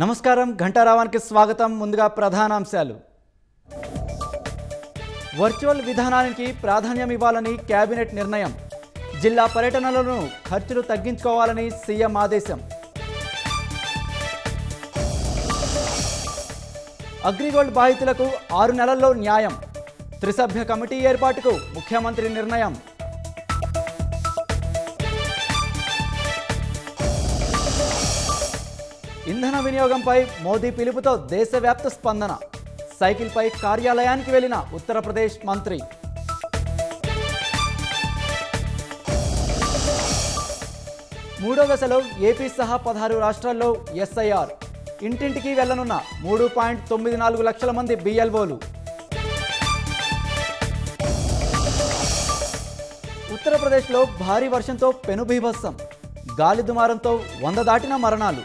నమస్కారం ఘంటారావానికి స్వాగతం. ముందుగా ప్రధానాంశాలు. వర్చువల్ విధానానికి ప్రాధాన్యం ఇవ్వాలని కేబినెట్ నిర్ణయం. జిల్లా పర్యటనలను ఖర్చులు తగ్గించుకోవాలని సీఎం ఆదేశం. అగ్రిగోల్డ్ బాధితులకు 6 నెలల్లో న్యాయం. త్రిసభ్య కమిటీ ఏర్పాటుకు ముఖ్యమంత్రి నిర్ణయం. ఇంధన వినియోగంపై మోదీ పిలుపుతో దేశవ్యాప్త స్పందన. సైకిల్పై కార్యాలయానికి వెళ్లిన ఉత్తరప్రదేశ్ మంత్రి. మూడో దశలో ఏపీ సహా 16 రాష్ట్రాల్లో ఎస్ఐఆర్. ఇంటింటికి వెళ్లనున్న 3.94 లక్షల మంది బిఎల్ఓలు. ఉత్తరప్రదేశ్లో భారీ వర్షంతో పెనుబీభత్సం. గాలి దుమారంతో 100 దాటిన మరణాలు.